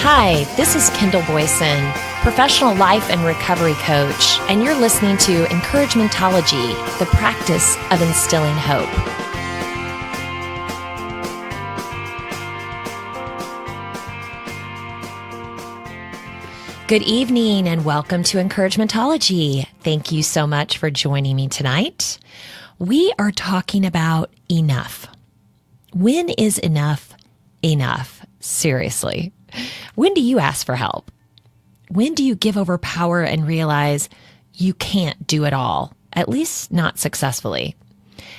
Hi, this is Kendall Boyson, professional life and recovery coach, and you're listening to Encouragementology, the practice of instilling hope. Good evening and welcome to Encouragementology. Thank you so much for joining me tonight. We are talking about enough. When is enough enough? Seriously. When do you ask for help? When do you give over power and realize you can't do it all, at least not successfully?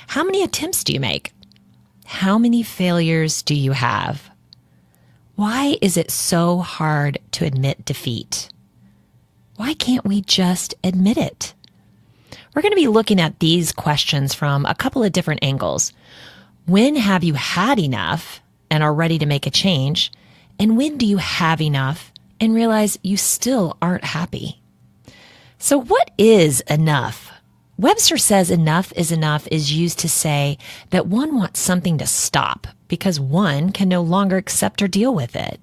How many attempts do you make? How many failures do you have? Why is it so hard to admit defeat? Why can't we just admit it? We're going to be looking at these questions from a couple of different angles. When have you had enough and are ready to make a change? And when do you have enough and realize you still aren't happy? So what is enough? Webster says enough is used to say that one wants something to stop because one can no longer accept or deal with it.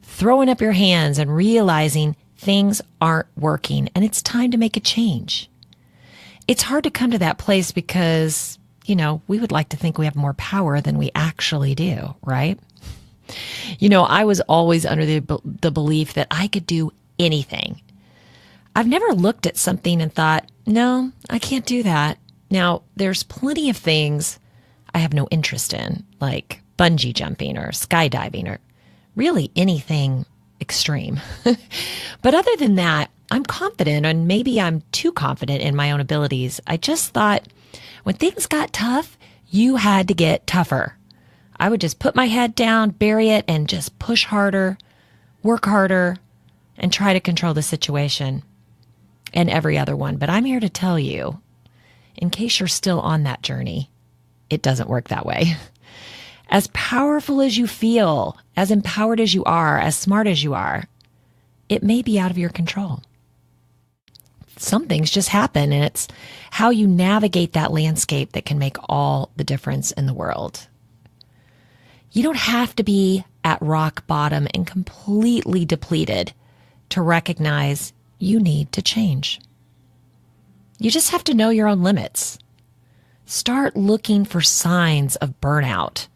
Throwing up your hands and realizing things aren't working and it's time to make a change. It's hard to come to that place because, we would like to think we have more power than we actually do, right? I was always under the belief that I could do anything. I've never looked at something and thought, no, I can't do that. Now, there's plenty of things I have no interest in, like bungee jumping or skydiving or really anything extreme. But other than that, I'm confident, and maybe I'm too confident in my own abilities. I just thought when things got tough, you had to get tougher. I would just put my head down, bury it, and just push harder, work harder, and try to control the situation and every other one. But I'm here to tell you, in case you're still on that journey, it doesn't work that way. As powerful as you feel, as empowered as you are, as smart as you are, it may be out of your control. Some things just happen, and it's how you navigate that landscape that can make all the difference in the world. You don't have to be at rock bottom and completely depleted to recognize you need to change. You just have to know your own limits. Start looking for signs of burnout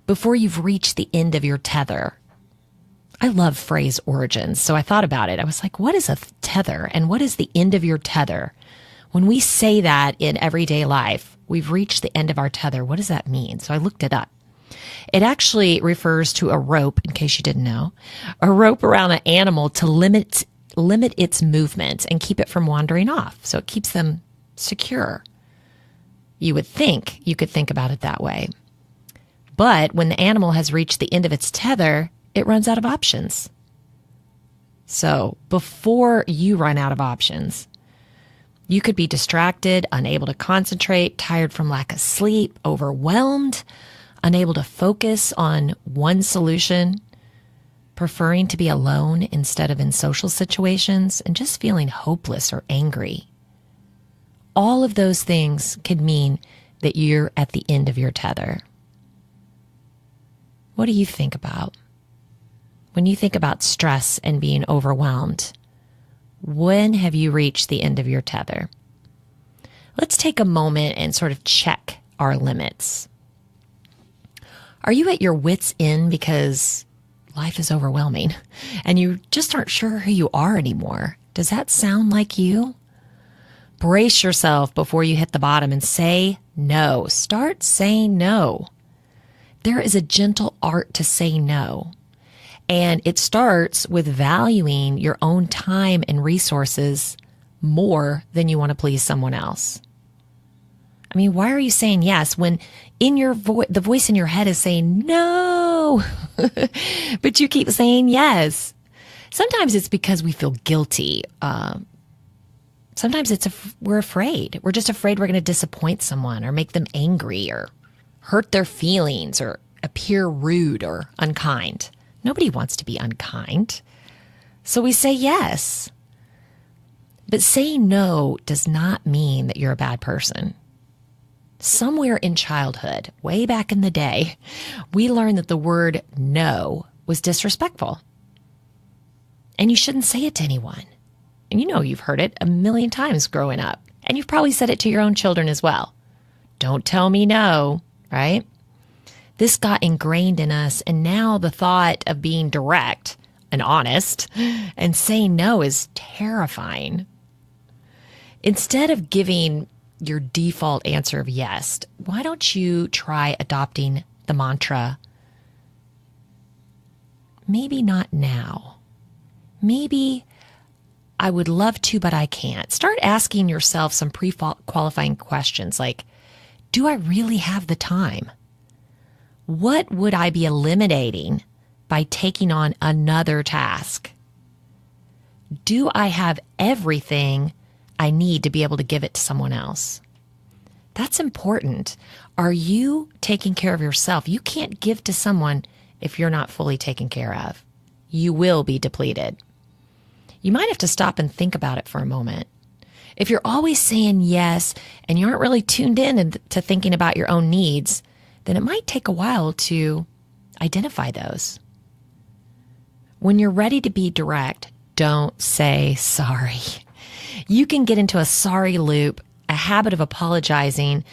before you've reached the end of your tether. I love phrase origins, so I thought about it. I was like, what is a tether and what is the end of your tether? When we say that in everyday life, we've reached the end of our tether. What does that mean? So I looked it up. It actually refers to a rope, in case you didn't know, a rope around an animal to limit its movement and keep it from wandering off. So it keeps them secure. You would think you could think about it that way. But when the animal has reached the end of its tether, it runs out of options. So before you run out of options, you could be distracted, unable to concentrate, tired from lack of sleep, overwhelmed, unable to focus on one solution, preferring to be alone instead of in social situations, and just feeling hopeless or angry. All of those things could mean that you're at the end of your tether. What do you think about? When you think about stress and being overwhelmed, when have you reached the end of your tether? Let's take a moment and sort of check our limits. Are you at your wits' end because life is overwhelming and you just aren't sure who you are anymore? Does that sound like you? Brace yourself before you hit the bottom and say no. Start saying no. There is a gentle art to say no. And it starts with valuing your own time and resources more than you want to please someone else. I mean, why are you saying yes when in your the voice in your head is saying no, but you keep saying yes? Sometimes it's because we feel guilty. Sometimes we're afraid. We're just afraid we're going to disappoint someone or make them angry or hurt their feelings or appear rude or unkind. Nobody wants to be unkind. So we say yes. But saying no does not mean that you're a bad person. Somewhere in childhood, way back in the day, we learned that the word no was disrespectful. And you shouldn't say it to anyone. And you know you've heard it a million times growing up. And you've probably said it to your own children as well. Don't tell me no, right? This got ingrained in us, and now the thought of being direct and honest and saying no is terrifying. Instead of giving your default answer of yes, why don't you try adopting the mantra, maybe not now. Maybe I would love to, but I can't. Start asking yourself some pre-qualifying questions like, do I really have the time? What would I be eliminating by taking on another task? Do I have everything I need to be able to give it to someone else? That's important. Are you taking care of yourself? You can't give to someone if you're not fully taken care of. You will be depleted. You might have to stop and think about it for a moment. If you're always saying yes and you aren't really tuned in to thinking about your own needs, then it might take a while to identify those. When you're ready to be direct, don't say sorry. You can get into a sorry loop, a habit of apologizing.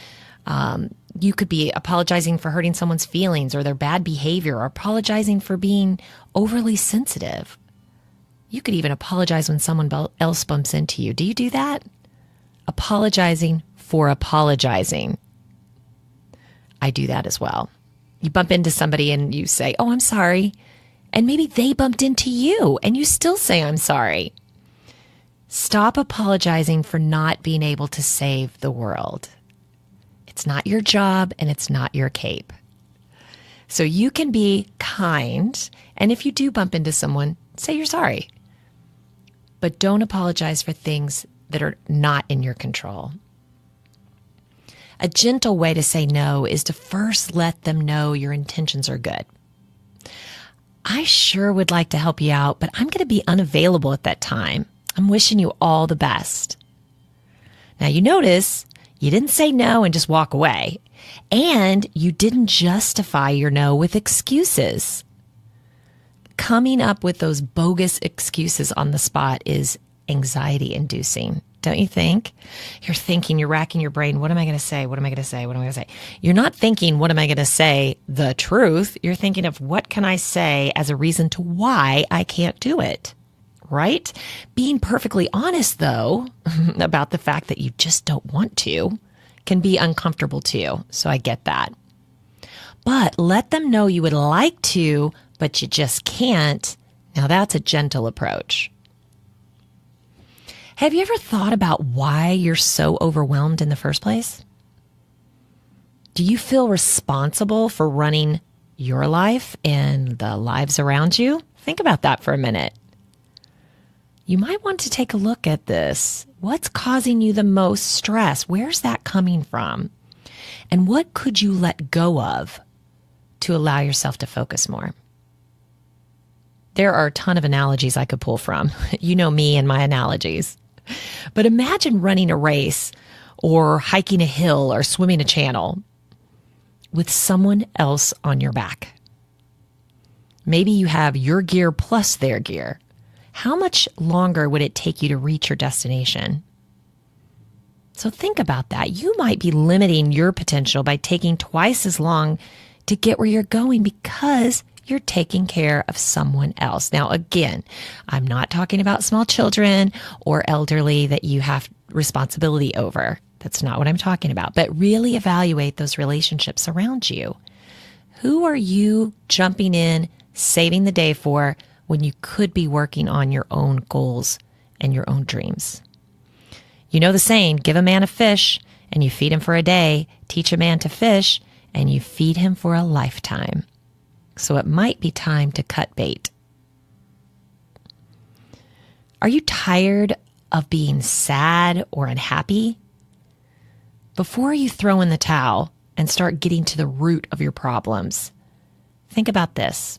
You could be apologizing for hurting someone's feelings or their bad behavior, or apologizing for being overly sensitive. You could even apologize when someone else bumps into you. Do you do that? Apologizing for apologizing. I do that as well. You bump into somebody and you say, oh, I'm sorry. And maybe they bumped into you and you still say, I'm sorry. Stop apologizing for not being able to save the world. It's not your job and it's not your cape. So you can be kind. And if you do bump into someone, say you're sorry. But don't apologize for things that are not in your control. A gentle way to say no is to first let them know your intentions are good. I sure would like to help you out, but I'm going to be unavailable at that time. I'm wishing you all the best. Now you notice you didn't say no and just walk away. And you didn't justify your no with excuses. Coming up with those bogus excuses on the spot is anxiety inducing, don't you think? You're thinking, you're racking your brain. What am I going to say? What am I going to say? What am I going to say? You're not thinking, what am I going to say? The truth. You're thinking of what can I say as a reason to why I can't do it, right? Being perfectly honest, though, about the fact that you just don't want to can be uncomfortable too. So I get that. But let them know you would like to, but you just can't. Now that's a gentle approach. Have you ever thought about why you're so overwhelmed in the first place? Do you feel responsible for running your life and the lives around you? Think about that for a minute. You might want to take a look at this. What's causing you the most stress? Where's that coming from? And what could you let go of to allow yourself to focus more? There are a ton of analogies I could pull from. You know me and my analogies. But imagine running a race or hiking a hill or swimming a channel with someone else on your back. Maybe you have your gear plus their gear. How much longer would it take you to reach your destination? So think about that. You might be limiting your potential by taking twice as long to get where you're going because you're taking care of someone else. Now, again, I'm not talking about small children or elderly that you have responsibility over. That's not what I'm talking about. But really evaluate those relationships around you. Who are you jumping in, saving the day for when you could be working on your own goals and your own dreams? You know the saying, give a man a fish and you feed him for a day. Teach a man to fish and you feed him for a lifetime. So it might be time to cut bait. Are you tired of being sad or unhappy? Before you throw in the towel and start getting to the root of your problems, think about this.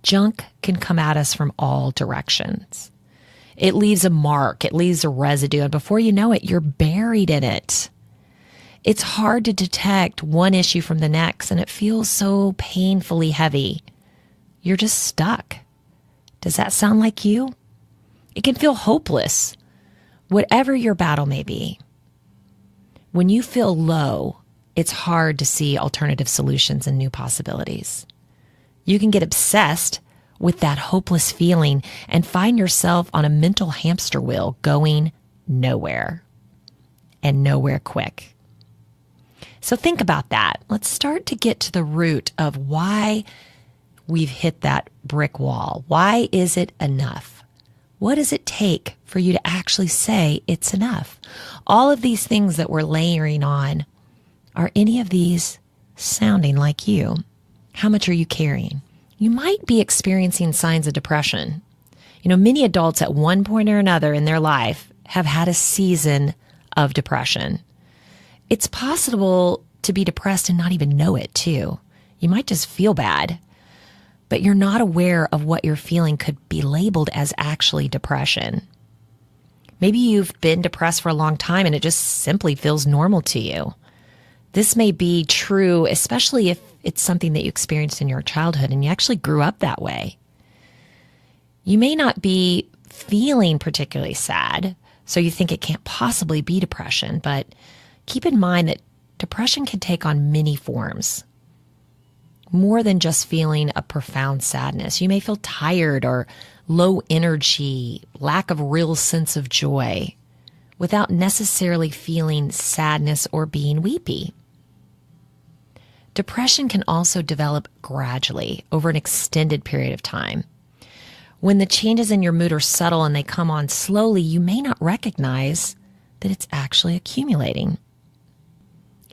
Junk can come at us from all directions. It leaves a mark, it leaves a residue, and before you know it, you're buried in it. It's hard to detect one issue from the next, and it feels so painfully heavy. You're just stuck. Does that sound like you? It can feel hopeless, whatever your battle may be. When you feel low, it's hard to see alternative solutions and new possibilities. You can get obsessed with that hopeless feeling and find yourself on a mental hamster wheel going nowhere, and nowhere quick. So think about that. Let's start to get to the root of why we've hit that brick wall. Why is it enough? What does it take for you to actually say it's enough? All of these things that we're layering on, are any of these sounding like you? How much are you carrying? You might be experiencing signs of depression. Many adults at one point or another in their life have had a season of depression. It's possible to be depressed and not even know it too. You might just feel bad, but you're not aware of what you're feeling could be labeled as actually depression. Maybe you've been depressed for a long time and it just simply feels normal to you. This may be true, especially if it's something that you experienced in your childhood and you actually grew up that way. You may not be feeling particularly sad, so you think it can't possibly be depression, but keep in mind that depression can take on many forms. More than just feeling a profound sadness. You may feel tired or low energy, lack of real sense of joy, without necessarily feeling sadness or being weepy. Depression can also develop gradually over an extended period of time. When the changes in your mood are subtle and they come on slowly, you may not recognize that it's actually accumulating.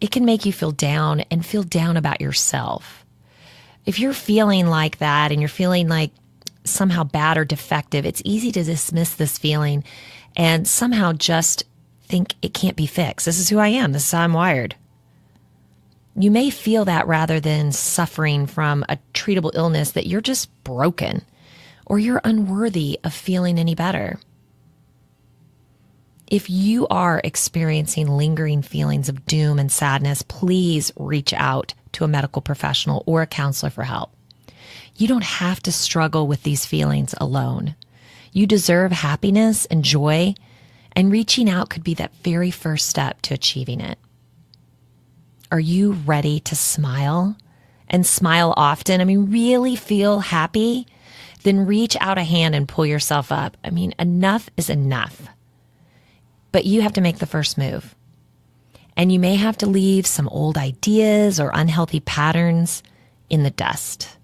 It can make you feel down and feel down about yourself. If you're feeling like that and you're feeling like somehow bad or defective, it's easy to dismiss this feeling and somehow just think it can't be fixed. This is who I am. This is how I'm wired. You may feel that rather than suffering from a treatable illness, that you're just broken or you're unworthy of feeling any better. If you are experiencing lingering feelings of doom and sadness, please reach out to a medical professional or a counselor for help. You don't have to struggle with these feelings alone. You deserve happiness and joy, and reaching out could be that very first step to achieving it. Are you ready to smile and smile often? Really feel happy? Then reach out a hand and pull yourself up. Enough is enough. But you have to make the first move. And you may have to leave some old ideas or unhealthy patterns in the dust.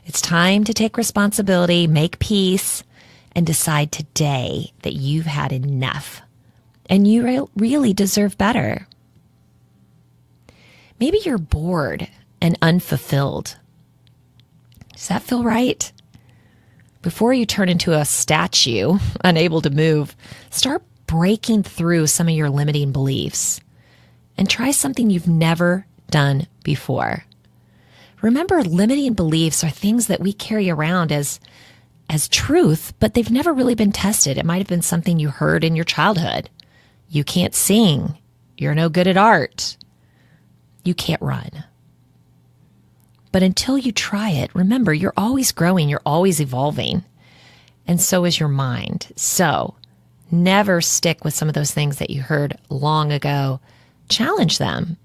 It's time to take responsibility, make peace, and decide today that you've had enough and you really deserve better. Maybe you're bored and unfulfilled. Does that feel right? Before you turn into a statue, unable to move, start breaking through some of your limiting beliefs and try something you've never done before. Remember, limiting beliefs are things that we carry around as truth, but they've never really been tested. It might have been something you heard in your childhood. You can't sing. You're no good at art. You can't run. But until you try it, remember, you're always growing. You're always evolving. And so is your mind. So never stick with some of those things that you heard long ago. Challenge them.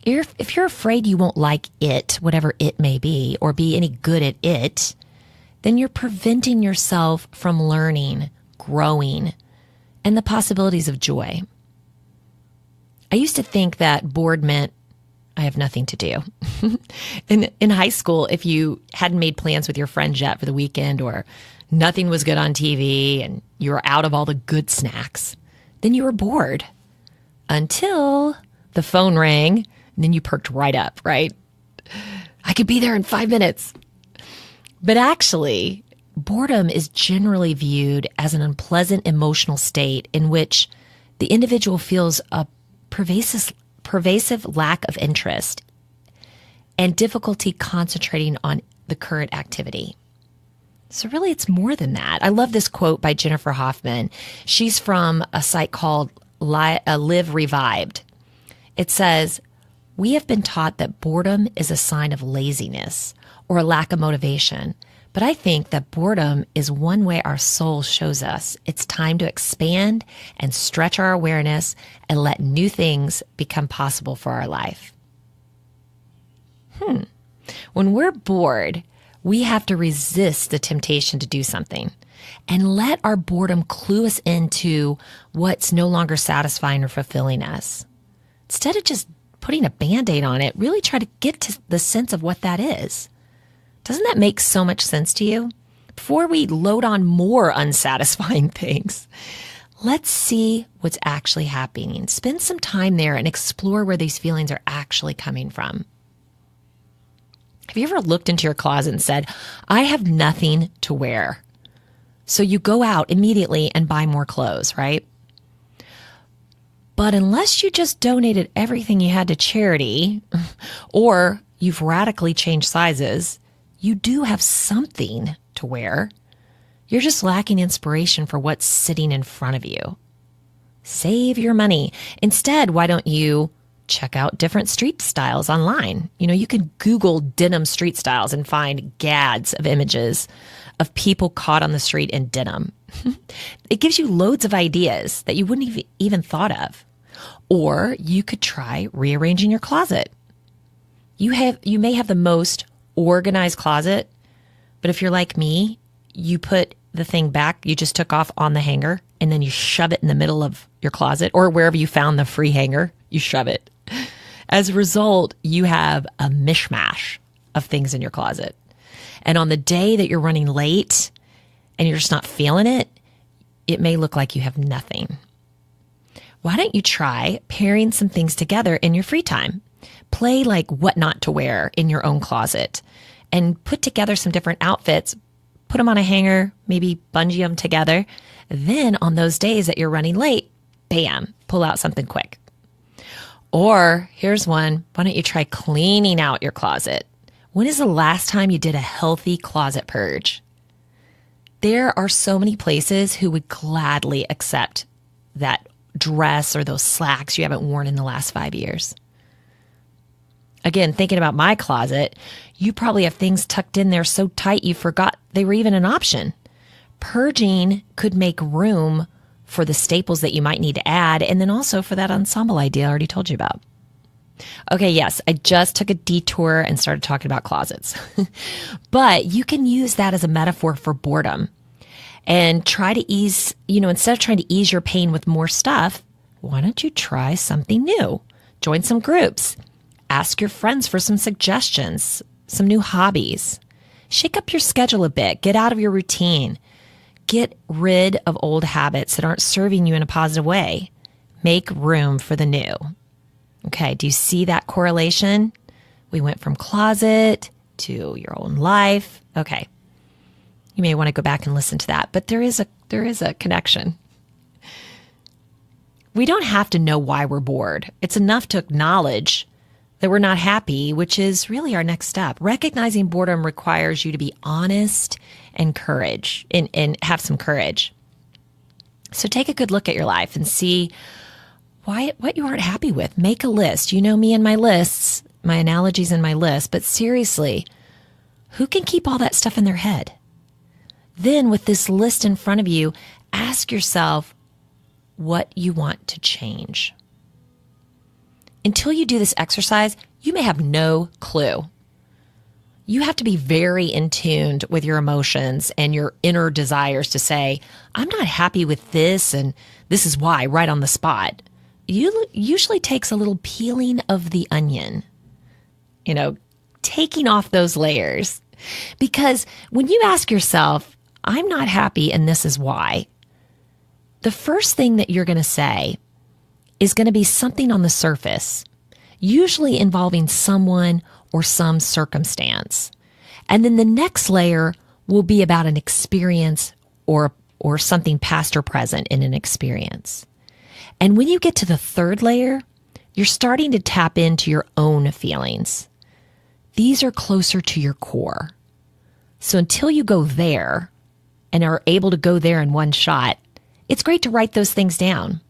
If you're afraid you won't like it, whatever it may be, or be any good at it, then you're preventing yourself from learning, growing, and the possibilities of joy. I used to think that bored meant I have nothing to do. In high school, if you hadn't made plans with your friends yet for the weekend, or nothing was good on TV and you were out of all the good snacks, then you were bored until the phone rang and then you perked right up, right? I could be there in 5 minutes. But actually, boredom is generally viewed as an unpleasant emotional state in which the individual feels a pervasive lack of interest and difficulty concentrating on the current activity. So really, it's more than that. I love this quote by Jennifer Hoffman. She's from a site called Live Revived. It says, "We have been taught that boredom is a sign of laziness or a lack of motivation, But I think that boredom is one way our soul shows us it's time to expand and stretch our awareness and let new things become possible for our life. When we're bored, we have to resist the temptation to do something and let our boredom clue us into what's no longer satisfying or fulfilling us. Instead of just putting a Band-Aid on it, really try to get to the sense of what that is. Doesn't that make so much sense to you? Before we load on more unsatisfying things, let's see what's actually happening. Spend some time there and explore where these feelings are actually coming from. Have you ever looked into your closet and said, I have nothing to wear? So you go out immediately and buy more clothes, right? But unless you just donated everything you had to charity, or you've radically changed sizes, you do have something to wear. You're just lacking inspiration for what's sitting in front of you. Save your money. Instead, why don't you check out different street styles online? You can Google denim street styles and find gads of images of people caught on the street in denim. It gives you loads of ideas that you wouldn't have even thought of. Or you could try rearranging your closet. You may have the most organized closet, but if you're like me, you put the thing back you just took off on the hanger and then you shove it in the middle of your closet, or wherever you found the free hanger, you shove it. As a result, you have a mishmash of things in your closet. And on the day that you're running late and you're just not feeling it, it may look like you have nothing. Why don't you try pairing some things together in your free time? Play like what not to wear in your own closet and put together some different outfits, put them on a hanger, maybe bungee them together. Then on those days that you're running late, bam, pull out something quick. Or here's one, why don't you try cleaning out your closet? When is the last time you did a healthy closet purge? There are so many places who would gladly accept that dress or those slacks you haven't worn in the last 5 years. Again, thinking about my closet, you probably have things tucked in there so tight you forgot they were even an option. Purging could make room for the staples that you might need to add, and then also for that ensemble idea I already told you about. Okay, yes, I just took a detour and started talking about closets. But you can use that as a metaphor for boredom and try to ease, instead of trying to ease your pain with more stuff, why don't you try something new? Join some groups. Ask your friends for some suggestions, some new hobbies. Shake up your schedule a bit. Get out of your routine. Get rid of old habits that aren't serving you in a positive way. Make room for the new. Okay, do you see that correlation? We went from closet to your own life. Okay, you may want to go back and listen to that, but there is a connection. We don't have to know why we're bored. It's enough to acknowledge that we're not happy, which is really our next step. Recognizing boredom requires you to be honest and have some courage. So take a good look at your life and see what you aren't happy with. Make a list. You know me and my lists, my analogies in my list, but seriously, who can keep all that stuff in their head? Then with this list in front of you, ask yourself what you want to change. Until you do this exercise, you may have no clue. You have to be very in tune with your emotions and your inner desires to say, I'm not happy with this, and this is why, right on the spot. It usually takes a little peeling of the onion, taking off those layers. Because when you ask yourself, I'm not happy and this is why, the first thing that you're going to say is going to be something on the surface, usually involving someone or some circumstance. And then the next layer will be about an experience or something past or present in an experience. And when you get to the third layer, you're starting to tap into your own feelings. These are closer to your core. So until you go there and are able to go there in one shot, it's great to write those things down.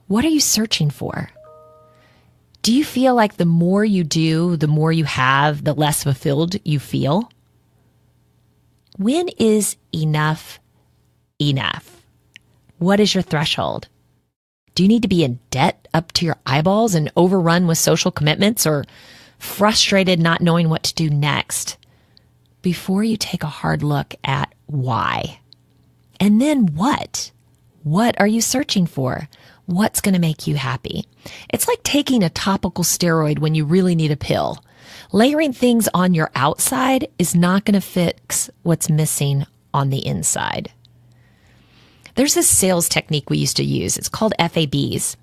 What are you searching for? Do you feel like the more you do, the more you have, the less fulfilled you feel? When is enough enough? What is your threshold? Do you need to be in debt up to your eyeballs and overrun with social commitments, or frustrated not knowing what to do next, before you take a hard look at why? And then what? What are you searching for? What's going to make you happy? It's like taking a topical steroid when you really need a pill. Layering things on your outside is not going to fix what's missing on the inside. There's this sales technique we used to use. It's called FABs.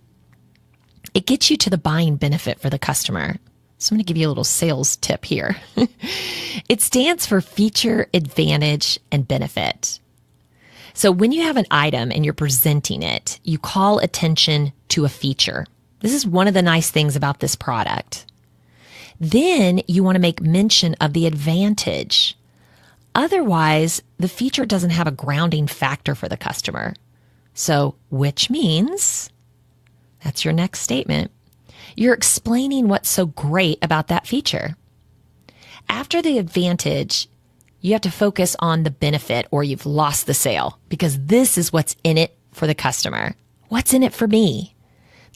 It gets you to the buying benefit for the customer. So I'm going to give you a little sales tip here. It stands for feature, advantage, and benefit. So when you have an item and you're presenting it, you call attention to a feature. This is one of the nice things about this product. Then you want to make mention of the advantage. Otherwise, the feature doesn't have a grounding factor for the customer. So, which means, that's your next statement, you're explaining what's so great about that feature. After the advantage, you have to focus on the benefit, or you've lost the sale, because this is what's in it for the customer. What's in it for me?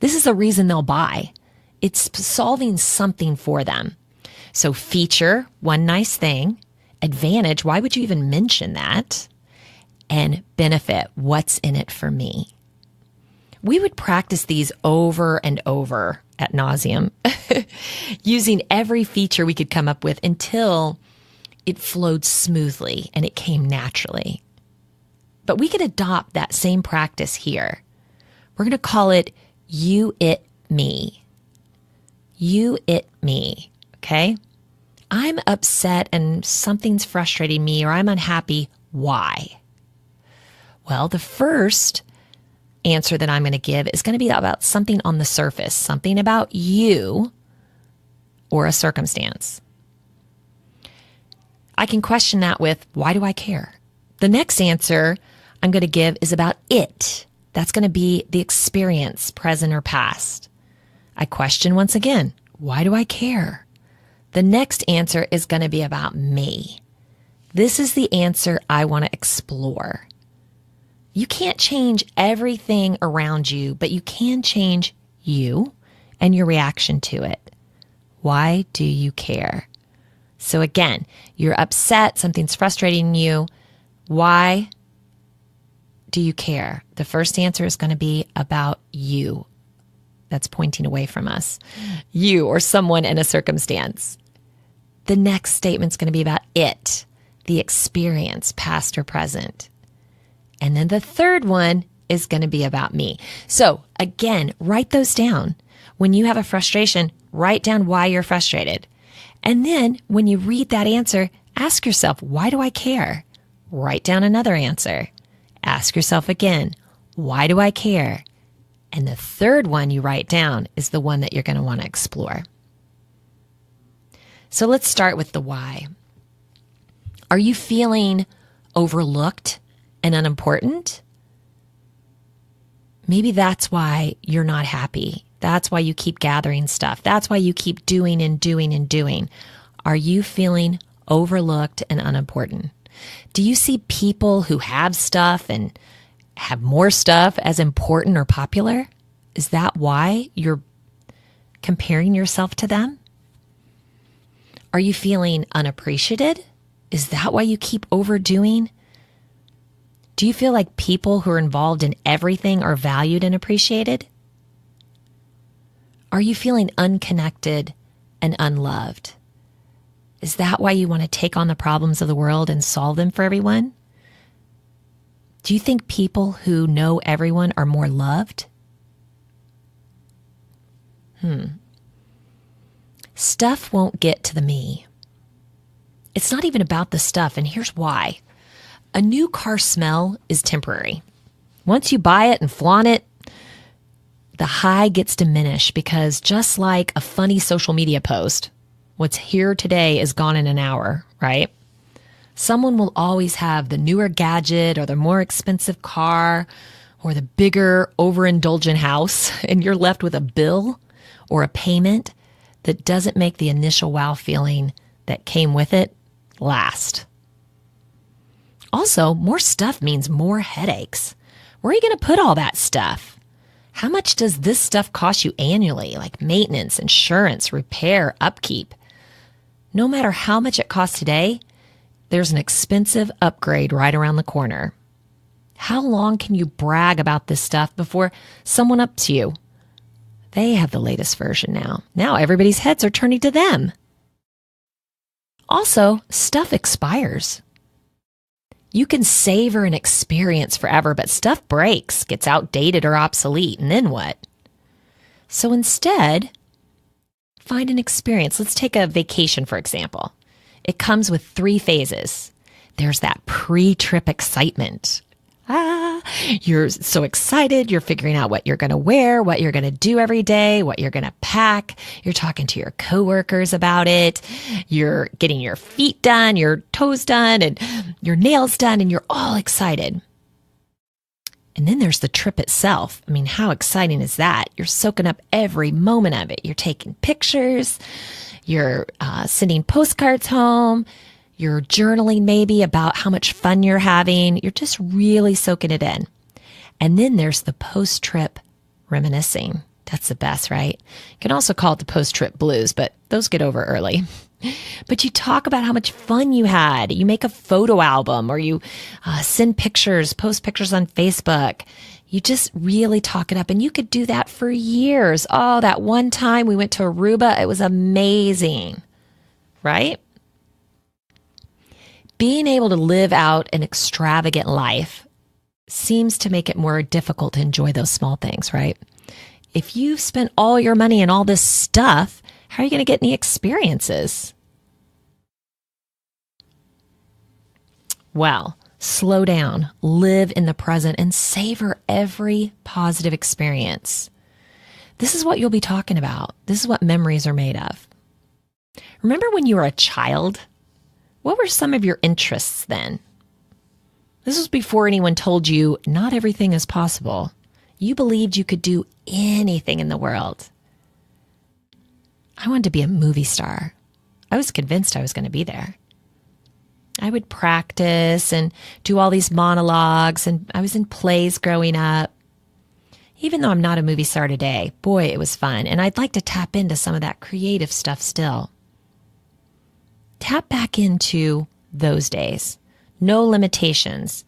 This is the reason they'll buy. It's solving something for them. So feature, one nice thing. Advantage, why would you even mention that? And benefit, what's in it for me? We would practice these over and over ad nauseum, using every feature we could come up with until it flowed smoothly and it came naturally. But we could adopt that same practice here. We're going to call it you, it, me. You, it, me. Okay? I'm upset and something's frustrating me, or I'm unhappy. Why? Well, the first answer that I'm going to give is going to be about something on the surface, something about you or a circumstance. I can question that with, why do I care? The next answer I'm going to give is about it. That's going to be the experience, present or past. I question once again, why do I care? The next answer is going to be about me. This is the answer I want to explore. You can't change everything around you, but you can change you and your reaction to it. Why do you care? So again, you're upset, something's frustrating you. Why do you care? The first answer is going to be about you. That's pointing away from us. You or someone in a circumstance. The next statement's going to be about it, the experience, past or present. And then the third one is going to be about me. So again, write those down. When you have a frustration, write down why you're frustrated. And then when you read that answer, ask yourself, why do I care? Write down another answer. Ask yourself again, why do I care? And the third one you write down is the one that you're going to want to explore. So let's start with the why. Are you feeling overlooked and unimportant? Maybe that's why you're not happy. That's why you keep gathering stuff. That's why you keep doing and doing and doing. Are you feeling overlooked and unimportant? Do you see people who have stuff and have more stuff as important or popular? Is that why you're comparing yourself to them? Are you feeling unappreciated? Is that why you keep overdoing? Do you feel like people who are involved in everything are valued and appreciated? Are you feeling unconnected and unloved? Is that why you want to take on the problems of the world and solve them for everyone? Do you think people who know everyone are more loved? Stuff won't get to the me. It's not even about the stuff, and here's why. A new car smell is temporary. Once you buy it and flaunt it, the high gets diminished, because just like a funny social media post, what's here today is gone in an hour, right? Someone will always have the newer gadget or the more expensive car or the bigger overindulgent house, and you're left with a bill or a payment that doesn't make the initial wow feeling that came with it last. Also, more stuff means more headaches. Where are you going to put all that stuff? How much does this stuff cost you annually, like maintenance, insurance, repair, upkeep? No matter how much it costs today, there's an expensive upgrade right around the corner. How long can you brag about this stuff before someone up to you? They have the latest version now. Now everybody's heads are turning to them. Also, stuff expires. You can savor an experience forever, but stuff breaks, gets outdated or obsolete, and then what? So instead, find an experience. Let's take a vacation, for example. It comes with 3 phases. There's that pre-trip excitement. You're so excited. You're figuring out what you're going to wear, what you're going to do every day, what you're going to pack. You're talking to your coworkers about it. You're getting your feet done, your toes done, and your nails done, and you're all excited. And then there's the trip itself. I mean, how exciting is that? You're soaking up every moment of it. You're taking pictures. You're sending postcards home. You're journaling maybe about how much fun you're having. You're just really soaking it in. And then there's the post-trip reminiscing. That's the best, right? You can also call it the post-trip blues, but those get over early. But you talk about how much fun you had. You make a photo album, or you send pictures, post pictures on Facebook. You just really talk it up. And you could do that for years. Oh, that one time we went to Aruba, it was amazing, right? Being able to live out an extravagant life seems to make it more difficult to enjoy those small things, right? If you've spent all your money and all this stuff, how are you going to get any experiences? Well, slow down, live in the present, and savor every positive experience. This is what you'll be talking about. This is what memories are made of. Remember when you were a child? What were some of your interests then? This was before anyone told you not everything is possible. You believed you could do anything in the world. I wanted to be a movie star. I was convinced I was going to be there. I would practice and do all these monologues, and I was in plays growing up. Even though I'm not a movie star today, boy, it was fun. And I'd like to tap into some of that creative stuff still. Tap back into those days. No limitations,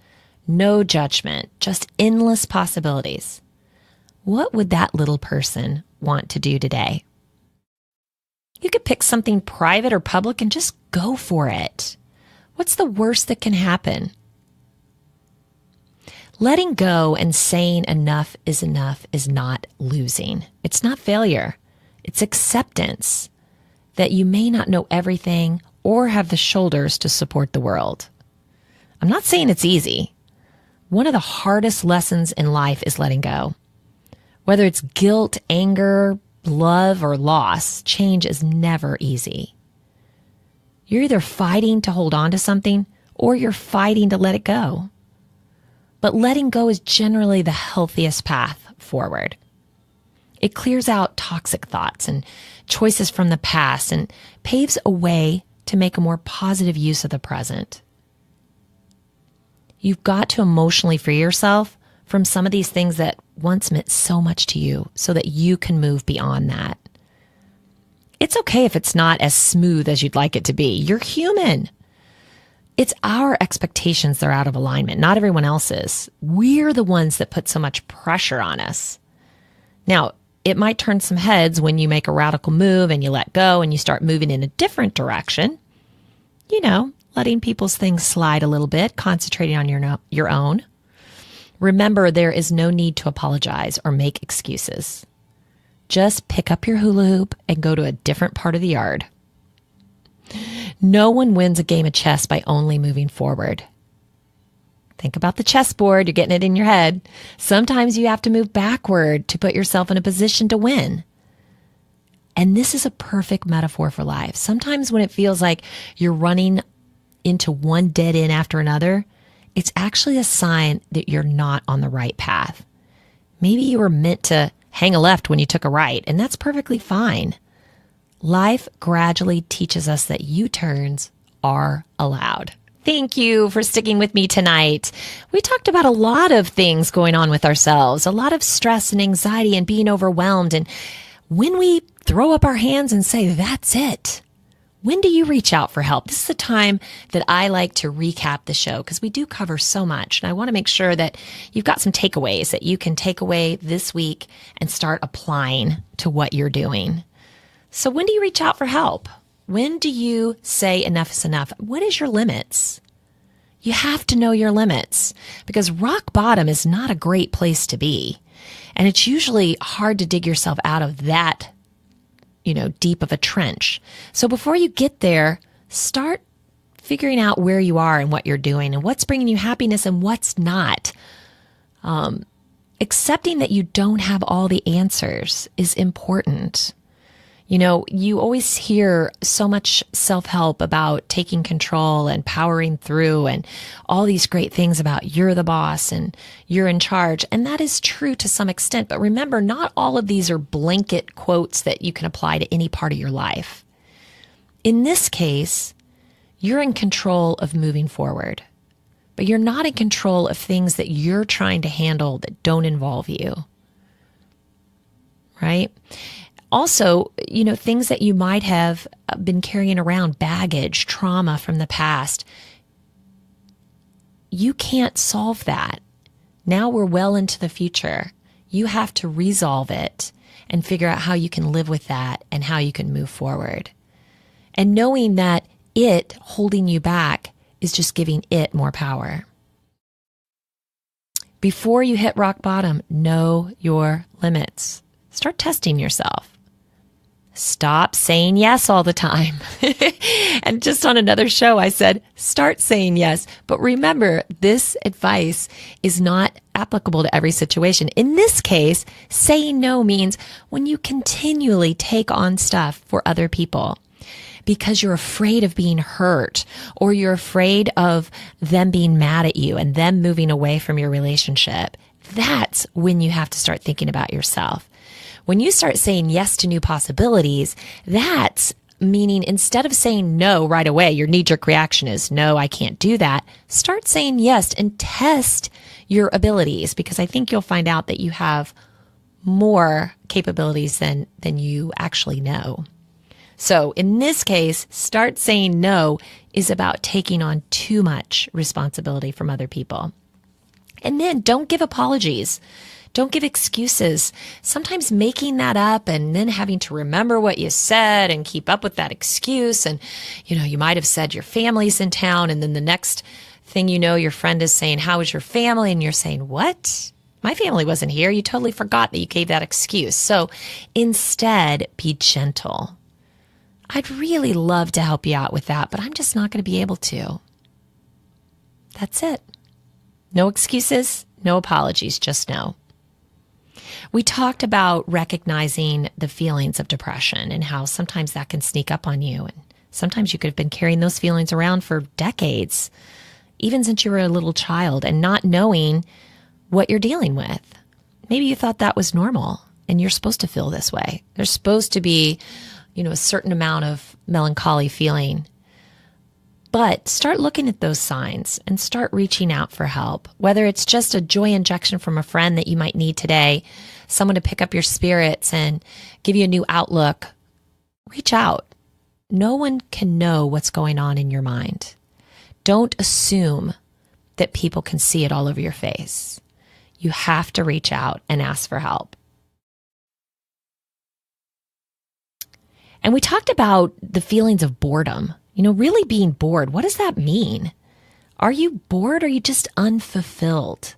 no judgment, just endless possibilities. What would that little person want to do today? You could pick something private or public and just go for it. What's the worst that can happen? Letting go and saying enough is not losing. It's not failure. It's acceptance that you may not know everything or have the shoulders to support the world. I'm not saying it's easy. One of the hardest lessons in life is letting go. Whether it's guilt, anger, love, or loss, change is never easy. You're either fighting to hold on to something or you're fighting to let it go. But letting go is generally the healthiest path forward. It clears out toxic thoughts and choices from the past and paves a way to make a more positive use of the present. You've got to emotionally free yourself from some of these things that once meant so much to you so that you can move beyond that. It's okay if it's not as smooth as you'd like it to be. You're human. It's our expectations that are out of alignment, not everyone else's. We're the ones that put so much pressure on us. Now, it might turn some heads when you make a radical move and you let go and you start moving in a different direction. You know, letting people's things slide a little bit, concentrating on your own. Remember, there is no need to apologize or make excuses. Just pick up your hula hoop and go to a different part of the yard. No one wins a game of chess by only moving forward. Think about the chessboard. You're getting it in your head. Sometimes you have to move backward to put yourself in a position to win. And this is a perfect metaphor for life. Sometimes when it feels like you're running into one dead end after another, it's actually a sign that you're not on the right path. Maybe you were meant to hang a left when you took a right, and that's perfectly fine. Life gradually teaches us that U-turns are allowed. Thank you for sticking with me tonight. We talked about a lot of things going on with ourselves, a lot of stress and anxiety and being overwhelmed. And when we throw up our hands and say, that's it, when do you reach out for help? This is the time that I like to recap the show because we do cover so much. And I want to make sure that you've got some takeaways that you can take away this week and start applying to what you're doing. So when do you reach out for help? When do you say enough is enough? What is your limits? You have to know your limits because rock bottom is not a great place to be. And it's usually hard to dig yourself out of that, deep of a trench. So before you get there, start figuring out where you are and what you're doing and what's bringing you happiness and what's not. Accepting that you don't have all the answers is important. You always hear so much self-help about taking control and powering through and all these great things about you're the boss and you're in charge. And that is true to some extent. But remember, not all of these are blanket quotes that you can apply to any part of your life. In this case, you're in control of moving forward, but you're not in control of things that you're trying to handle that don't involve you. Right? Also, things that you might have been carrying around, baggage, trauma from the past, you can't solve that. Now we're well into the future. You have to resolve it and figure out how you can live with that and how you can move forward. And knowing that it holding you back is just giving it more power. Before you hit rock bottom, know your limits. Start testing yourself. Stop saying yes all the time. And just on another show, I said, start saying yes. But remember, this advice is not applicable to every situation. In this case, saying no means when you continually take on stuff for other people because you're afraid of being hurt or you're afraid of them being mad at you and them moving away from your relationship, that's when you have to start thinking about yourself. When you start saying yes to new possibilities, that's meaning instead of saying no right away, your knee-jerk reaction is, no, I can't do that. Start saying yes and test your abilities because I think you'll find out that you have more capabilities than you actually know. So in this case, start saying no is about taking on too much responsibility from other people. And then don't give apologies. Don't give excuses. Sometimes making that up and then having to remember what you said and keep up with that excuse. And, you might have said your family's in town. And then the next thing you know, your friend is saying, how was your family? And you're saying, what? My family wasn't here. You totally forgot that you gave that excuse. So instead, be gentle. I'd really love to help you out with that, but I'm just not going to be able to. That's it. No excuses, no apologies, just no. We talked about recognizing the feelings of depression and how sometimes that can sneak up on you. And sometimes you could have been carrying those feelings around for decades, even since you were a little child, and not knowing what you're dealing with. Maybe you thought that was normal and you're supposed to feel this way. There's supposed to be, a certain amount of melancholy feeling. But start looking at those signs and start reaching out for help, whether it's just a joy injection from a friend that you might need today, someone to pick up your spirits and give you a new outlook. Reach out. No one can know what's going on in your mind. Don't assume that people can see it all over your face. You have to reach out and ask for help. And we talked about the feelings of boredom. Really being bored. What does that mean? Are you bored or are you just unfulfilled?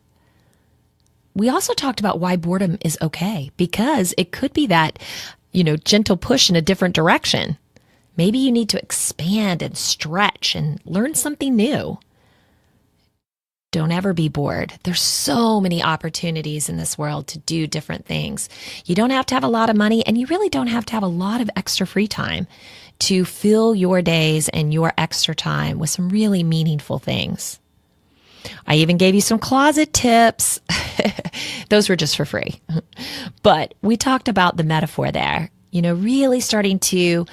We also talked about why boredom is okay, because it could be that, gentle push in a different direction. Maybe you need to expand and stretch and learn something new. Don't ever be bored. There's so many opportunities in this world to do different things. You don't have to have a lot of money, and you really don't have to have a lot of extra free time to fill your days and your extra time with some really meaningful things. I even gave you some closet tips. Those were just for free. But we talked about the metaphor there, really starting to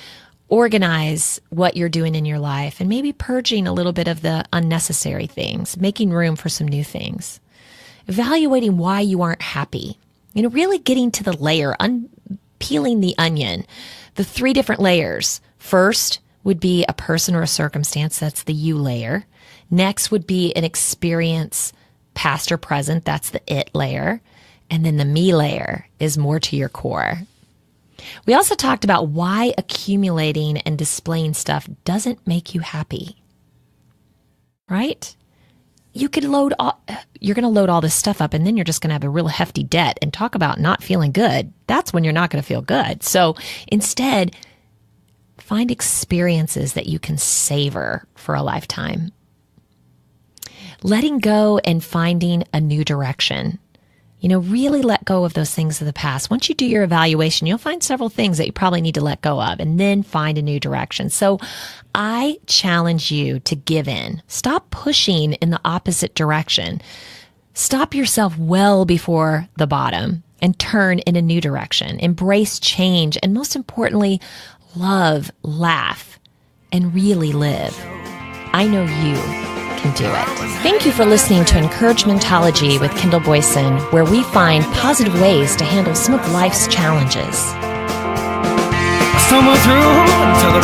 organize what you're doing in your life and maybe purging a little bit of the unnecessary things, making room for some new things. Evaluating why you aren't happy. Really getting to the layer, peeling the onion, the 3 different layers. First would be a person or a circumstance. That's the you layer. Next would be an experience, past or present. That's the it layer. And then the me layer is more to your core. We also talked about why accumulating and displaying stuff doesn't make you happy. Right? You're going to load all this stuff up, and then you're just going to have a real hefty debt. And talk about not feeling good. That's when you're not going to feel good. So instead, find experiences that you can savor for a lifetime. Letting go and finding a new direction. Really let go of those things of the past. Once you do your evaluation, you'll find several things that you probably need to let go of and then find a new direction. So I challenge you to give in. Stop pushing in the opposite direction. Stop yourself well before the bottom and turn in a new direction. Embrace change. And most importantly, love, laugh, and really live. I know you can do it. Thank you for listening to Encouragementology with Kendall Boyson, where we find positive ways to handle some of life's challenges. Stumble through until the